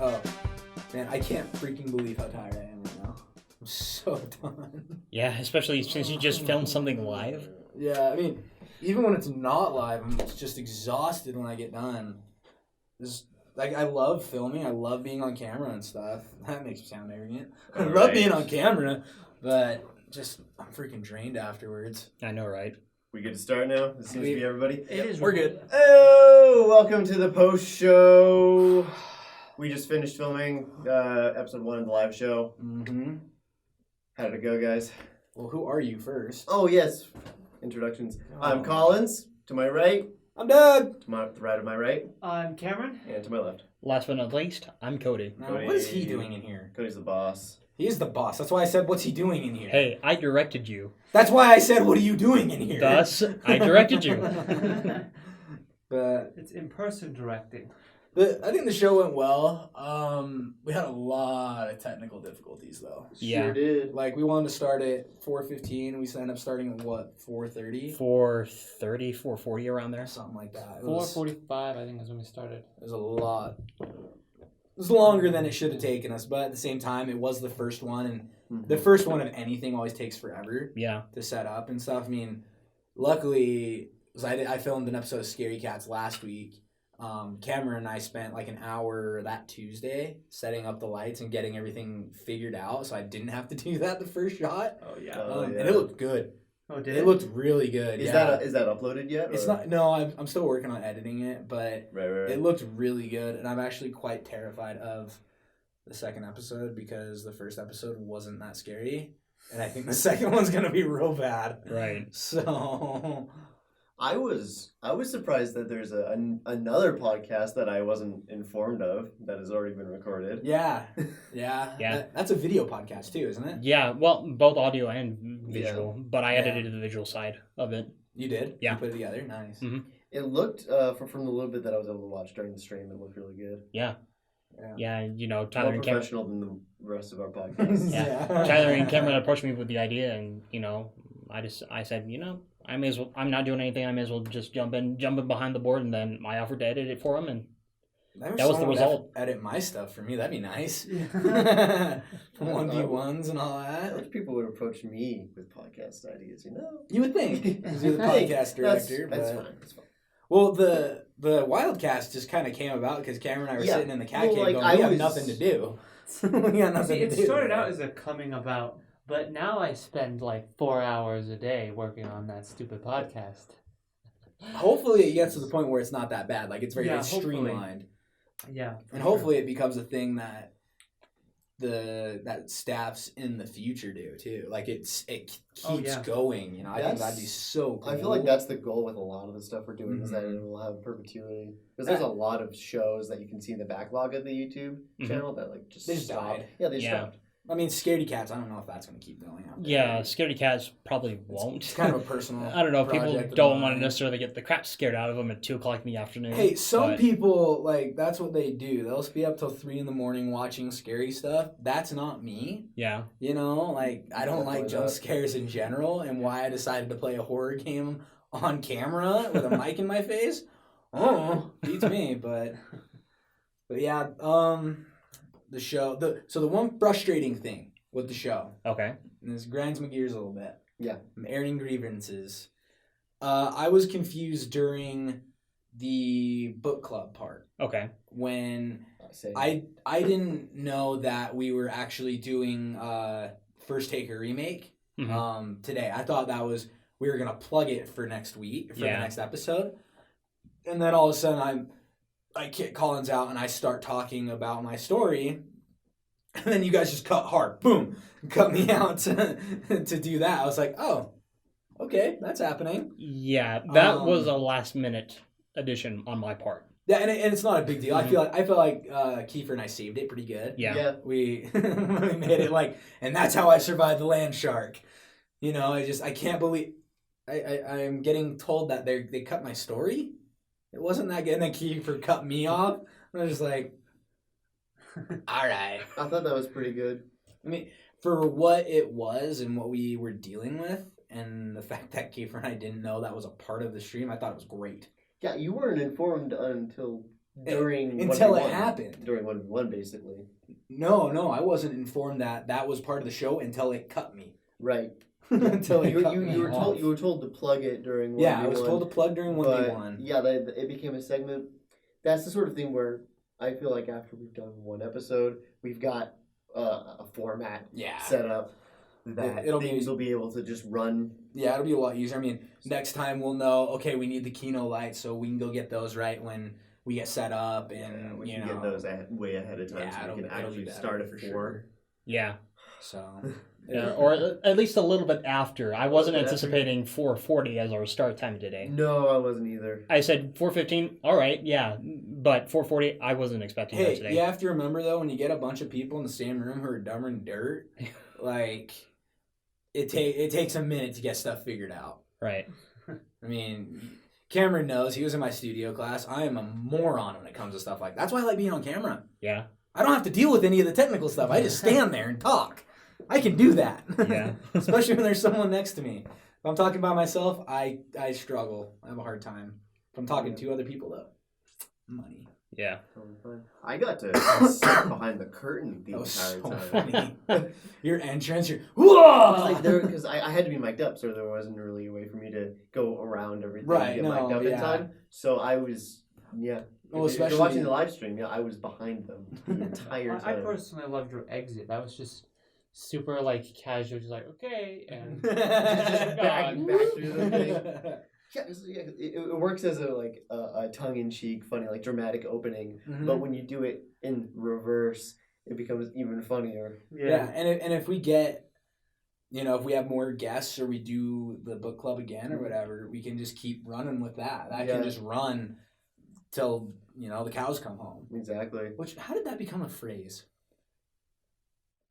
Oh, man, I can't freaking believe how tired I am right now. I'm so done. Yeah, especially since you just filmed something live. Yeah, I mean, even when it's not live, I'm just exhausted when I get done. Like, I love filming. I love being on camera and stuff. That makes me sound arrogant. I love being on camera, but just I'm freaking drained afterwards. I know, right? We good to start now? This seems to be everybody. It is. We're good. Oh, welcome to the post show. We just finished filming episode 1 of the live show. Mm-hmm. How did it go, guys? Well, who are you first? Oh, yes. Introductions. I'm Collins. To my right. I'm Doug. To the right of my right. I'm Cameron. And to my left. Last but not least, I'm Cody. Now, what is he doing in here? Cody's the boss. He is the boss. That's why I said, what's he doing in here? Hey, I directed you. That's why I said, what are you doing in here? Thus, I directed you. But It's in-person directing. I think the show went well. We had a lot of technical difficulties, though. Yeah. Sure did. Like, we wanted to start at 4:15. We ended up starting at, what, 4:30? 4:30, 4:40 around there. Something like that. It was 4:45, I think, is when we started. It was a lot. It was longer than it should have taken us, but at the same time, it was the first one, and the first one of anything always takes forever Yeah. to set up and stuff. I mean, luckily, 'cause I filmed an episode of Scary Cats last week. Cameron and I spent like an hour that Tuesday setting up the lights and getting everything figured out, so I didn't have to do that the first shot. Oh, yeah. And it looked good. Oh, did It looked really good. Is yeah. that uploaded yet? It's or? not. No, I'm still working on editing it, but Right. it looked really good, and I'm actually quite terrified of the second episode because the first episode wasn't that scary, and I think the second one's gonna be real bad. Right. So I was surprised that there's another podcast that I wasn't informed of that has already been recorded. yeah. Yeah. That's a video podcast too, isn't it? Yeah, well, both audio and visual, but I Yeah. edited the visual side of it. You did. Yeah. You put it together. Nice. Mhm. It looked from the little bit that I was able to watch during the stream, it looked really good. Yeah. Yeah. Yeah, you know, More Tyler and Cameron. professional than the rest of our podcasts. Yeah. Tyler and Cameron approached me with the idea, and you know, I said, you know, I may as well. I'm not doing anything. I may as well just jump in behind the board, and then I offered to edit it for him, and That was the result. Edit my stuff for me. That'd be nice. Yeah. 1v1s and all I that. wish people would approach me with podcast ideas, you know? You would think, 'cause you're the Hey, podcast director. That's but... fine. That's fine. Well, the Wildcast just kind of came about because Cameron and I were Yeah. sitting in the cat Well, cave like, going, I we have was- nothing to do. We got nothing See, to it do. started out as a coming about, but now I spend like 4 hours a day working on that stupid podcast. Hopefully it gets to the point where it's not that bad. Like, it's very Yeah, it's hopefully. streamlined. Yeah. And hopefully it becomes a thing that that staffs in the future do too. Like it keeps Oh, yeah. going. You know, I think That's- that'd be so cool. I feel like that's the goal with a lot of the stuff we're doing is that Mhm. it will have perpetuity. Because there's a lot of shows that you can see in the backlog of the YouTube Mhm. channel that like just They just stopped. died. Yeah, they Yeah. stopped. I mean, Scaredy Cats. I don't know if that's going to keep going out there. yeah, Scaredy Cats probably won't. It's kind of a personal. I don't know. People project of don't want to mine. necessarily get the crap scared out of them at 2:00 in the afternoon. Hey, some but- people like that's what they do. They'll be up till 3 a.m. watching scary stuff. That's not me. Yeah, You know, like I don't like Definitely jump not. scares in general, and why I decided to play a horror game on camera with a mic in my face. Oh, beats me, but yeah, the show. The one frustrating thing with the show, okay. and this grinds my gears a little bit. Yeah. I'm airing grievances. I was confused during the book club part Okay. when Say I didn't know that we were actually doing First Taker remake Mhm. today. I thought that was we were gonna plug it for next week for Yeah. the next episode, and then all of a sudden I kick Collins out and I start talking about my story, and then you guys just cut hard, boom, cut me out to do that. I was like, oh, okay, that's happening. Yeah, that Um, was a last minute addition on my part. Yeah, and it's not a big deal. I feel like Kiefer and I saved it pretty good. Yeah. We we made it like, and that's how I survived the land shark. You know, I can't believe I'm getting told that they cut my story. It wasn't that good, and then Kiefer cut me off. I was just like, all right. I thought that was pretty good. I mean, for what it was and what we were dealing with, and the fact that Kiefer and I didn't know that was a part of the stream, I thought it was great. Yeah, you weren't informed until during until it 1v1. happened. During 1v1, basically. No, I wasn't informed that was part of the show until it cut me. Right. Until it You, cut you, me you were told off. you were told to plug it during 1v1. Yeah, I was told to plug during 1v1. But yeah, it became a segment. That's the sort of thing where I feel like after we've done one episode, we've got a format Yeah. set up that It'll be- things will be able to just run. Yeah, it'll be a lot easier. I mean, next time we'll know, okay, we need the Kino lights, so we can go get those right when we get set up, and we you can know, get those way ahead of time, yeah, so we can it'll be actually better start for at sure. 4. Yeah. So, Yeah, or at least a little bit after. I wasn't bit after. anticipating 4:40 as our start time today. No, I wasn't either. I said 4:15. All right, yeah, but 4:40. I wasn't expecting that hey, today. you have to remember though, when you get a bunch of people in the same room who are dumber than dirt, like it takes a minute to get stuff figured out. Right. I mean, Cameron knows. He was in my studio class. I am a moron when it comes to stuff like that. That's why I like being on camera. Yeah. I don't have to deal with any of the technical stuff. I just stand there and talk. I can do that. Yeah. Especially when there's someone next to me. If I'm talking by myself, I struggle. I have a hard time. If I'm talking to other people, though, money. Yeah. Totally fine. I got to sit behind the curtain the That was entire so time. funny. Your entrance, I was like whoa! because I had to be mic'd up, so there wasn't really a way for me to go around everything Right, and get no, mic'd up in yeah. time. So I was, yeah. Well, if you're especially- watching the live stream, yeah, I was behind them the entire I time. personally loved your exit. That was just super like casual, just like okay, and Just back gone. through the thing. Yeah, it works as a tongue-in-cheek, funny, like dramatic opening. Mhm. But when you do it in reverse, it becomes even funnier. Yeah, and if we get, if we have more guests or we do the book club again or whatever, we can just keep running with that. That Yeah. can just run till the cows come home. Exactly. How did that become a phrase?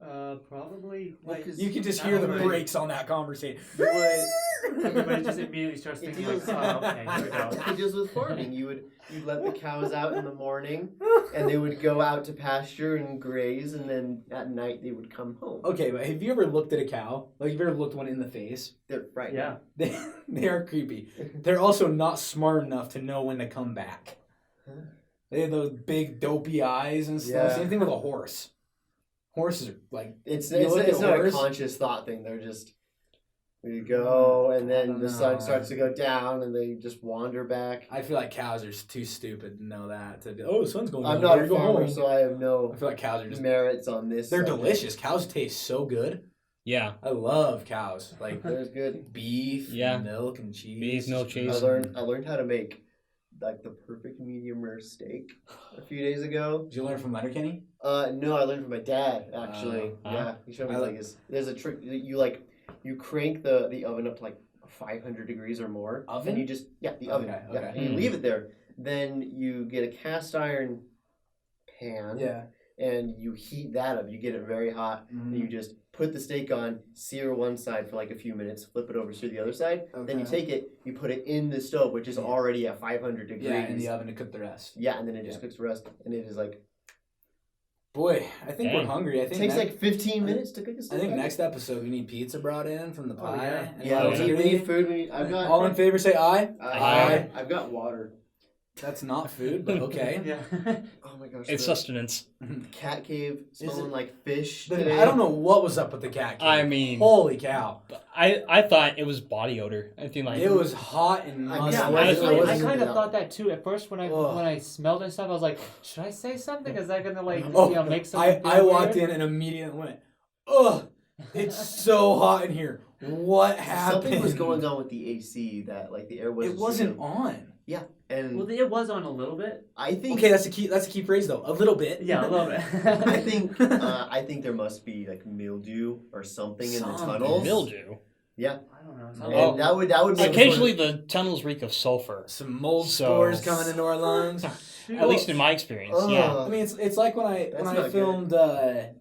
Probably Well, like 'cause You can just I hear don't the know. brakes on that conversation. Everybody just immediately starts It thinking deals, like, oh, okay, here we go. it deals with farming. You'd let the cows out in the morning, and they would go out to pasture and graze, and then at night they would come home. Okay, but have you ever looked at a cow? Like, have you ever looked one in the face? They're right. Yeah. They are creepy. They're also not smart enough to know when to come back. They have those big dopey eyes and stuff. Yeah. Same thing with a horse. Horses are like, It's You look it's at not horse- a conscious thought thing. They're just we go, and I then don't the sun know. starts to go down, and they just wander back. I feel like cows are too stupid to know that. The sun's going down. I'm not Better a go farmer, home. so I have no I feel like cows are just. merits on this. They're subject. delicious. Cows taste so good. Yeah. I love cows. Like There's good. beef, Yeah. milk, and cheese. Beef, milk, cheese. I learned how to make like the perfect medium rare steak a few days ago. Did you learn from Letterkenny? No, I learned from my dad actually. Oh. Yeah, he showed me I like there's a trick that you crank the oven up to like 500 degrees or more. Oven? And you just the oven. Okay, Yeah, okay. and you leave it there. Then you get a cast iron pan. Yeah. And you heat that up. You get it very hot. And you just put the steak on, sear one side for like a few minutes, flip it over, sear the other side. Then you Okay. take it, you put it in the stove, which is Yeah. already at 500 degrees. Yeah, in the oven to cook the rest. Yeah, and then it just Yeah. cooks the rest. And it is like, Boy, I think we're Dang. hungry. I it think takes next, like 15 minutes to cook a I steak. think next episode we need pizza brought in from the Oh, pie. yeah. And Yeah, Little we Kitty. need food. I've got. All in favor, say aye. Aye. I've got water. That's not food, but okay. Yeah. Oh my gosh. It's the sustenance. cat cave it- smelling like fish I today. don't know what was up with the cat cave. I mean- holy cow! I thought it was body odor. I think like It was hot and I- musty. yeah, I, wasn't- I, wasn't kind of that- thought that too at first when I Ugh. when I smelled and stuff. I was like, should I say something? Is that gonna like Oh, make something? I walked in and immediately went, ugh, it's so hot in here. What happened? Something was going on with the AC that like the air wasn't. It wasn't shooting. on. Yeah, and Well, it was on a little bit. I think. Okay, that's a key phrase though. A little bit. Yeah, a little bit. I think there must be like mildew or something in the Something. tunnels. mildew. Yeah, I don't know. and Something- Oh. that would be Occasionally the tunnels reak of sulfur. Some mold So- spores coming into our lungs. Shoot. At least in my experience. Ugh. Yeah. I mean, it's like when I That's when not I good. filmed the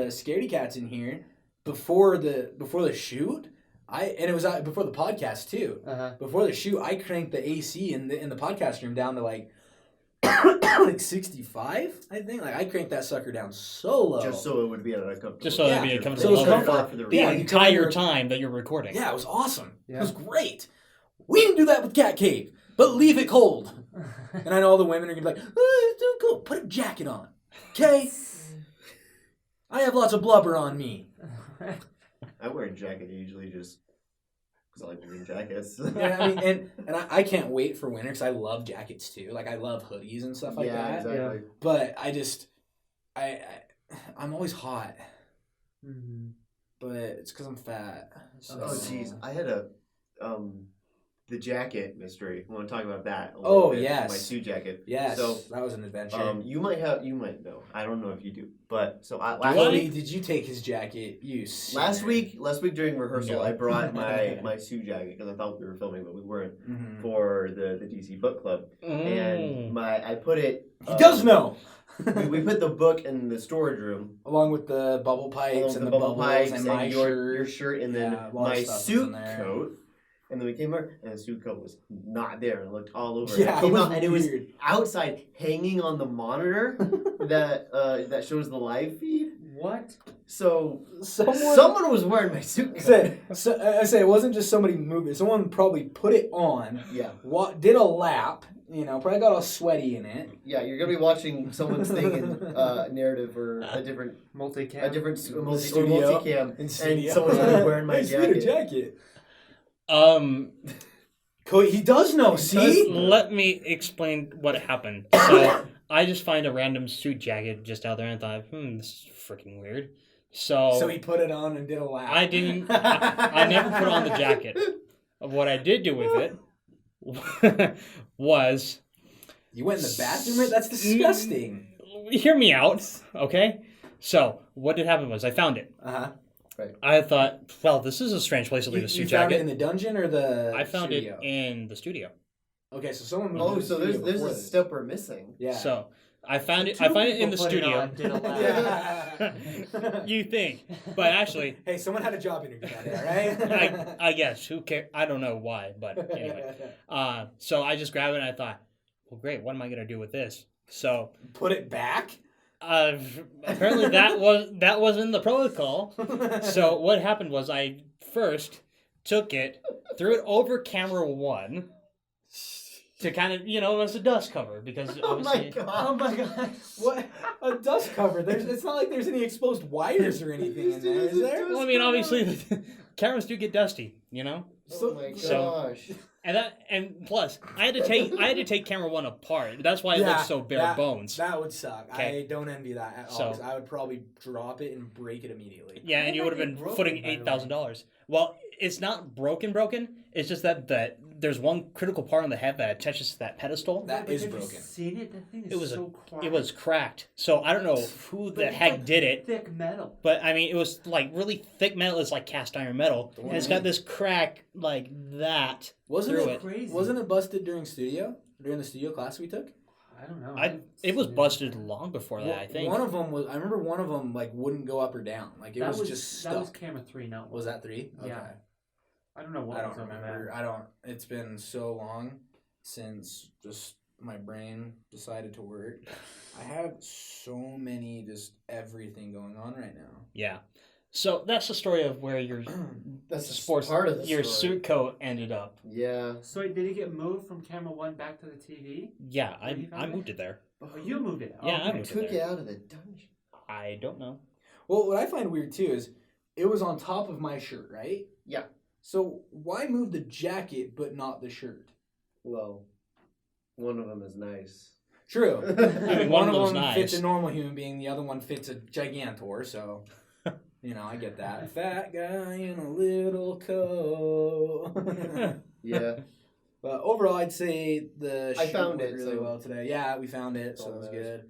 Scaredy Cats in here before the shoot. And it was before the podcast too. Uh-huh. Before the shoot, I cranked the AC in the podcast room down to like like 65, I think. Like I cranked that sucker down so low. just so it would be at a comfortable. Just so it'd be a temperature. comfortable So it's level. comfort. For the The Yeah, you come entire here- time that you're recording. Yeah, it was awesome. Yeah. It was great. We didn't do that with Cat Cave. but leave it cold. And I know all the women are gonna be like, oh, it's so cool. Put a jacket on, okay? I have lots of blubber on me. I wear a jacket usually just because I like wearing jackets. Yeah, I mean, and I can't wait for winter because I love jackets too. Like I love hoodies and stuff like that. exactly. But I'm always hot. Mm-hmm. But it's because I'm fat. So. Oh jeez, I had the jacket mystery. I want to talk about that. A Oh, little bit, yes. my suit jacket. Yes, So that was an adventure. you might know. I don't know if you do, but so I Cody, did you take his jacket? You last week during rehearsal, No. I brought my suit jacket because I thought we were filming, but we weren't Mhm. for the DC Book Club, and I put it. He does know. we put the book in the storage room. Along with the bubble pipes and the bubble bubbles pipes and my your shirt. shirt, and then Yeah, a lot of my stuff was suit in there. coat. And then we came over, and the suit coat was not there. And I looked all over. Yeah, I came it was out, and it was weird. outside, hanging on the monitor that shows the live feed. What? So Someone someone was wearing my suit coat. I say it wasn't just somebody moved it. Someone probably put it on, Yeah, did a lap, probably got all sweaty in it. yeah. You're gonna be watching someone's thing in narrative or a different Multicam. Studio. multicam, In and studio. someone's gonna be wearing my Hey, Studio jacket. Cody, he does know. See, Let me explain what happened. So I just find a random suit jacket just out there and I thought, this is freaking weird. so he put it on and did a lap. I didn't. I never put on the jacket. What I did do with it was You went in the bathroom? That's disgusting. hear me out, okay? So what did happen was I found it. Uh-huh. I thought, well, this is a strange place to leave a suit You found it jacket. in the dungeon or the I found studio? it in the studio. Okay, so someone moved Oh, to the so there's studio before a this. step we're missing. Yeah. So I found it. Two I find it in the people put it studio. on, did a lap. Yeah. You think, but actually, Hey, someone had a job interview that day, right? I guess who cares? I don't know why, but anyway. So I just grabbed it and I thought, well, great. What am I gonna do with this? So Put it back. apparently that was in the protocol. So what happened was I first took it, threw it over camera one to kind of as a dust cover because Oh my obviously. god! Oh my god. What? A dust cover. It's not like there's any exposed wires or anything in there, is there? Well, I mean, obviously, the cameras do get dusty, Oh my So- gosh! and plus, I had to take camera one apart. That's why it Yeah, looks so bare bones. That would suck. Okay. I don't envy that at all. So- 'Cause I would probably drop it and break it immediately. Yeah, and you would have been Broken, footing by the way. $8,000. Well, it's not broken. It's just that there's one critical part on the head that attaches to that pedestal. That But is have you broken. seen it? That thing is It was so cracked. It was cracked. So I don't know who But the it's heck like did it. Thick metal. But I mean, it was like really thick metal. It's like cast iron metal, and it's got this crack like that. Wasn't through it it. Crazy. Wasn't it busted during the studio class we took? I don't know. It was busted long before that. I think. One of them was. I remember one of them like wouldn't go up or down. Like it was just stuck. That was camera 3, not Was that 3? Okay. Yeah. I don't know what I was don't on remember. that. I don't. It's been so long since just my brain decided to work. I have so many just everything going on right now. Yeah. So that's the story of where your That's sports part of the your story. suit coat ended up. Yeah. So wait, did it get moved from camera 1 back to the TV? Yeah, Where you I found it? moved it there. Oh, you moved it. Yeah, I okay. moved it Took there. it out of the dungeon. I don't know. Well, what I find weird too is it was on top of my shirt, right? Yeah. So why move the jacket but not the shirt? Well, one of them is nice. True. I mean, one of them's them fits nice. a normal human being, the other one fits a gigantor, so I get that. Fat guy in a little coat. Yeah. But overall, I'd say the I shoot found went it, really so- well today. Yeah, we found it, so all that was that matters.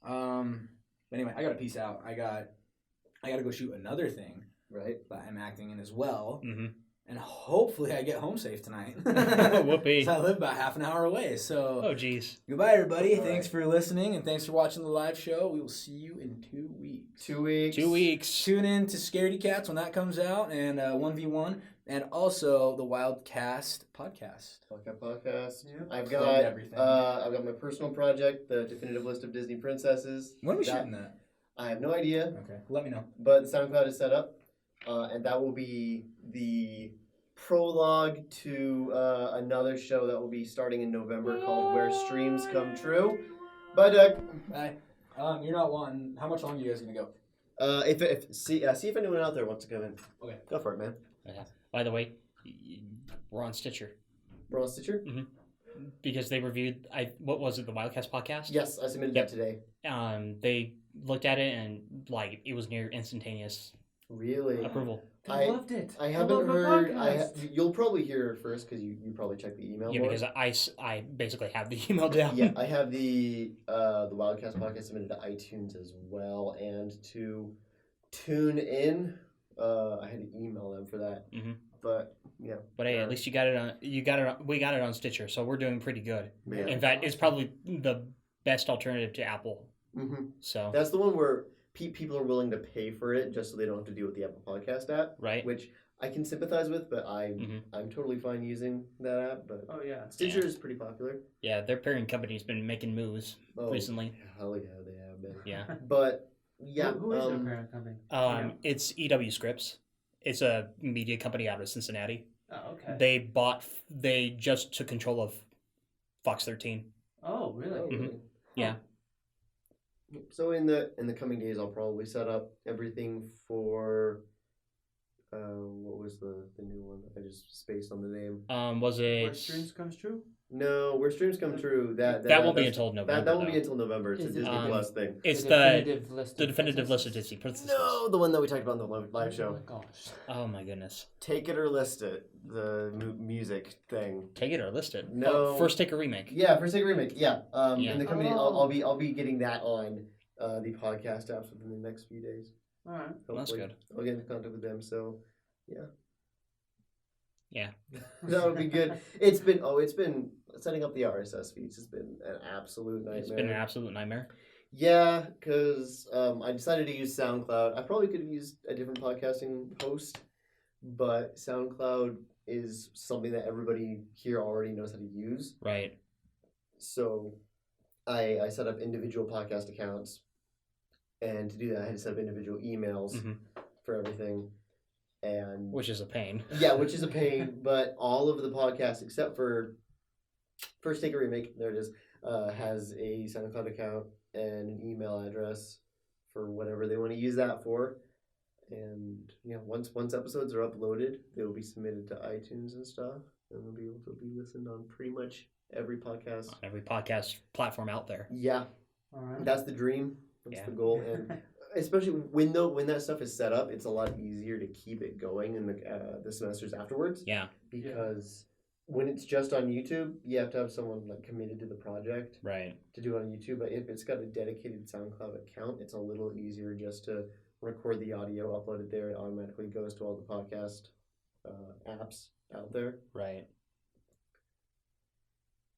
good. Anyway, I gotta peace out. I gotta go shoot another thing Right. that I'm acting in as well, Mm-hmm. and hopefully I get home safe tonight. Whoopee. 'Cause I live about half an hour away. So Oh, jeez. goodbye, everybody. All Thanks right. for listening, and thanks for watching the live show. We will see you in 2 weeks. 2 weeks. 2 weeks. Tune in to Scaredy Cats when that comes out, and 1v1, and also the Wildcast podcast. Podcast. Yeah. I've Plug got everything. I've got my personal project, the definitive list of Disney princesses. When are we That- shooting that? I have no idea, Okay, let me know. but the SoundCloud is set up, and that will be the prologue to another show that will be starting in November called Where Streams Come True. But Hey, you're not wanting. How much longer are you guys gonna go? see if anyone out there wants to come in. Okay. Go for it, man. Yeah. By the way, we're on Stitcher We're on Stitcher? because they reviewed. What was it? The Wildcast podcast. Yes, I submitted Yep. that today. They looked at it and like it was near instantaneous Really? approval. I I- loved it. I love haven't my heard. podcast. You'll probably hear it first because you probably check the email. Yeah, more. because I basically have the email down. Yeah, I have the Wildcast podcast submitted to iTunes as well, and to tune in. I had to email them for that. Mhm. But yeah. But hey, at least you got it on. You got it. We got it on Stitcher, so we're doing pretty good. Yeah. In fact, it's probably the best alternative to Apple. hmm So That's the one where people are willing to pay for it just so they don't have to deal with the Apple Podcast app, right. which I can sympathize with, but Mhm. I'm totally fine using that app. But Oh yeah. Stitcher is pretty popular. Yeah, their parent company's been making moves Oh, recently. hell yeah, they have been. Yeah. But yeah, Who is their parent company? It's EW Scripts. It's a media company out of Cincinnati. Oh, okay. They just took control of Fox 13. Oh, really? Oh, Mhm. really? Yeah. So in the coming days, I'll probably set up everything for what was the new one? I just spaced on the name. Was Where it? Streams Comes True? No, Where Streams Come True. That That won't be that's- until November. That won't be though. until November. It's a Is it- Disney Plus thing. It's The the definitive list. the of definitive list of princesses? Disney princesses. No, the one that we talked about in the live Oh show. my gosh. Oh my goodness. Take it or list it. The music thing. Take it or list it. No. First take a remake. Yeah, for Sega Remake. Yeah. Yeah. In the coming, Oh. I'll be getting that on the podcast apps within the next few days. All right. That's Hopefully. good. I'll get in contact with them. So, yeah. Yeah. That would be good. It's been setting up the RSS feeds has been an absolute nightmare. It's been an absolute nightmare. Yeah, because I decided to use SoundCloud. I probably could have used a different podcasting host, but SoundCloud is something that everybody here already knows how to use. Right. So I set up individual podcast accounts, and to do that, I had to set up individual emails Mhm. for everything. And Which is a pain. yeah, which is a pain, but all of the podcasts except for First Take a Remake, there it is, has a SoundCloud account and an email address for whatever they want to use that for. And once episodes are uploaded, they will be submitted to iTunes and stuff, and they'll be able to be listened on pretty much every podcast. On every podcast platform out there. Yeah, All right. that's the dream. That's Yeah. the goal, and especially when that stuff is set up, it's a lot easier to keep it going in the semesters afterwards. Yeah. Because when it's just on YouTube, you have to have someone like committed to the project Right. to do it on YouTube. But if it's got a dedicated SoundCloud account, it's a little easier just to record the audio, upload it there. It automatically goes to all the podcast apps out there. Right.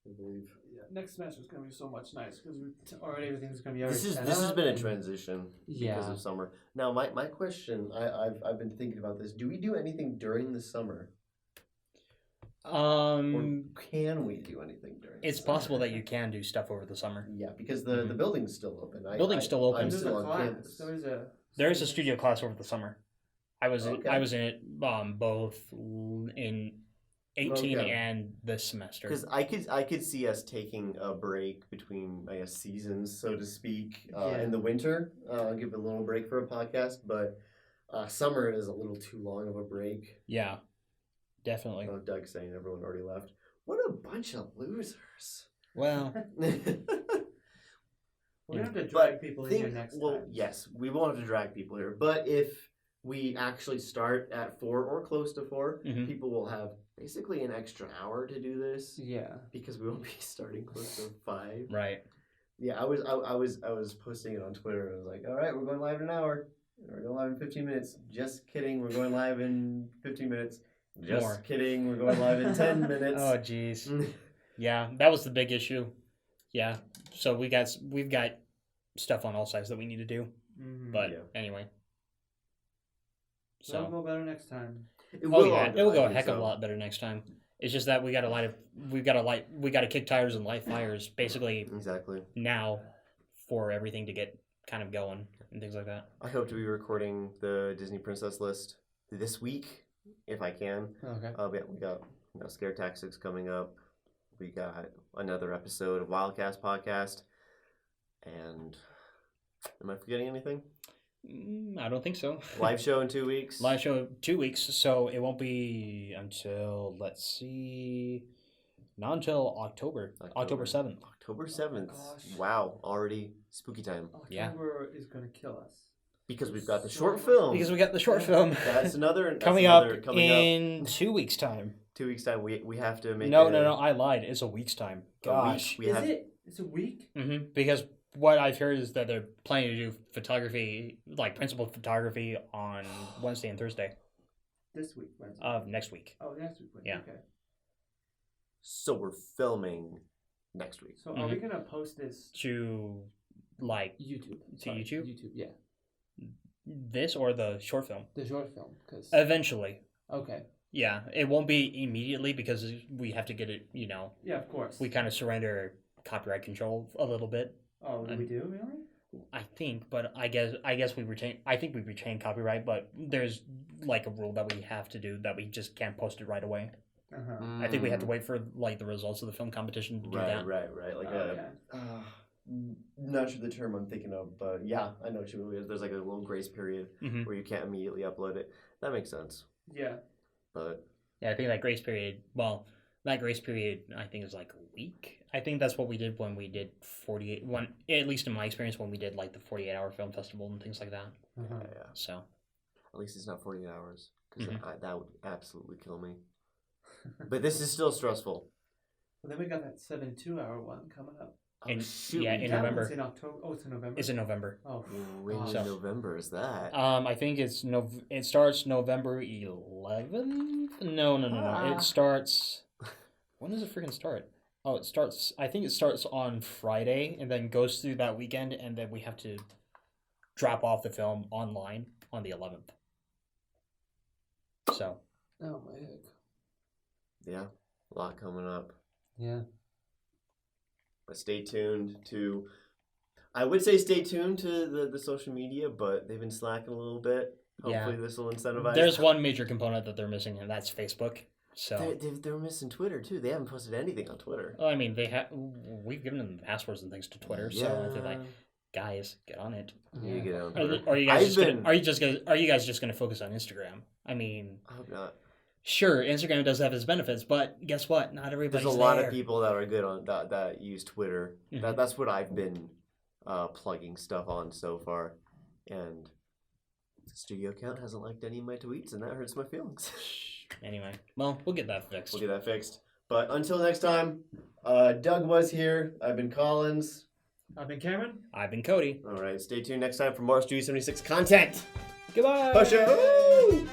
I believe. Yeah, next semester's gonna be so much nicer because already everything's gonna be This set has up been a and- transition because Yeah. of summer. Now my question, I've been thinking about this. Do we do anything during the summer, or can we do anything during? It's the summer? possible that you can do stuff over the summer. Yeah, because the Mhm. building's still open. Building's still open. I'm There's still a on class. campus. There is a studio class over the summer. I was Okay. in it both in 18 Okay. and this semester. Because I could see us taking a break between, I guess, seasons, so to speak. Yeah. In the winter, give a little break for a podcast, but summer is a little too long of a break. Yeah. Definitely. Oh, Doug's saying everyone already left. What a bunch of losers. Well, We're gonna have to But drag people in here next time. yes, we won't have to drag people here. But if we actually start at 4 or close to 4, Mhm. people will have basically an extra hour to do this Yeah. because we won't be starting close to 5. right. Yeah, I was posting it on Twitter and I was like, all right, we're going live in an hour. We're going live in 15 minutes. Just kidding, we're going live in 15 minutes. Just More. kidding, we're going live in 10 minutes. Oh, jeez. Yeah, that was the big issue. Yeah. So we've got stuff on all sides that we need to do. Mm-hmm. But Yeah. anyway. So it'll So go better next time. It oh yeah, on, it will I go a think heck of a so. lot better next time. It's just that we got to kick tires and light fires basically Exactly. now for everything to get kind of going and things like that. I hope to be recording the Disney Princess list this week. if I can. Okay. We got Scare Tactics coming up. We got another episode of Wildcast podcast. And am I forgetting anything? I don't think so. Live show in 2 weeks. Live show 2 weeks, so it won't be until, let's see, not until October 7th. October 7th. gosh. Wow, already spooky time. Yeah. October is gonna kill us. Because we've got the So short much- film. Because we got the short film That's another coming up in 2 weeks' time. 2 weeks time. We have to make No, I lied. It's a week's time. A week. Gosh. We have It's a week? Because what I've heard is that they're planning to do photography, like principal photography, on Wednesday and Thursday This week, Wednesday. of next week. Oh, next week. Wednesday. Yeah. Okay. so we're filming next week. So are we gonna post this To, like, YouTube? To YouTube? YouTube, yeah. this or the short film. The short film, because Eventually. okay, Yeah, it won't be immediately because we have to get it, yeah, of course. we kind of surrender copyright control a little bit. Oh, we do really? I think, but I guess we retain. I think we retain copyright, but there's like a rule that we have to do that we just can't post it right away. Uh huh. I think we have to wait for like the results of the film competition to do that. Right. Like Okay. not sure the term I'm thinking of, but yeah, I know what you mean. There's like a little grace period Hmm where you can't immediately upload it. That makes sense. Yeah. But Yeah, I think that grace period. Well, that grace period I think is like a week. I think that's what we did when we did 48. At least in my experience, when we did like the 48-hour film festival and things like that. Uh-huh. yeah, So at least it's not 48 hours because Mhm. that would absolutely kill me. But this is still stressful. Well, then we got that 72-hour one coming up. Oh, In- shoot. yeah, we in got- That November. one's in October. Oh, it's in November. it's in November. Oh, When in So- November is that? I think it's It starts November 11th. No. Ah. It starts. When does it freaking start? Oh, it starts. I think it starts on Friday and then goes through that weekend, and then we have to drop off the film online on the 11th. So oh my heck. Yeah, a lot coming up. Yeah. But stay tuned to. I would say stay tuned to the social media, but they've been slacking a little bit. Yeah. Hopefully this will incentivize. there's one major component that they're missing, and that's Facebook. So They're missing Twitter too. They haven't posted anything on Twitter. well, I mean, we've given them passwords and things to Twitter, so they're like, guys, get on it. You need to get on Are, Twitter. are you guys I've just been. gonna, are you guys just gonna focus on Instagram? I mean, I hope not. sure, Instagram does have its benefits, but guess what? Not everybody's There's a lot there. of people that are good on that use Twitter. Mhm. That's what I've been plugging stuff on so far, and the studio account hasn't liked any of my tweets, and that hurts my feelings. Anyway, well, we'll get that fixed. We'll get that fixed. But until next time, Doug was here. I've been Collins. I've been Cameron. I've been Cody. All right, stay tuned next time for more Studio 76 content. Goodbye. Push it. Woo!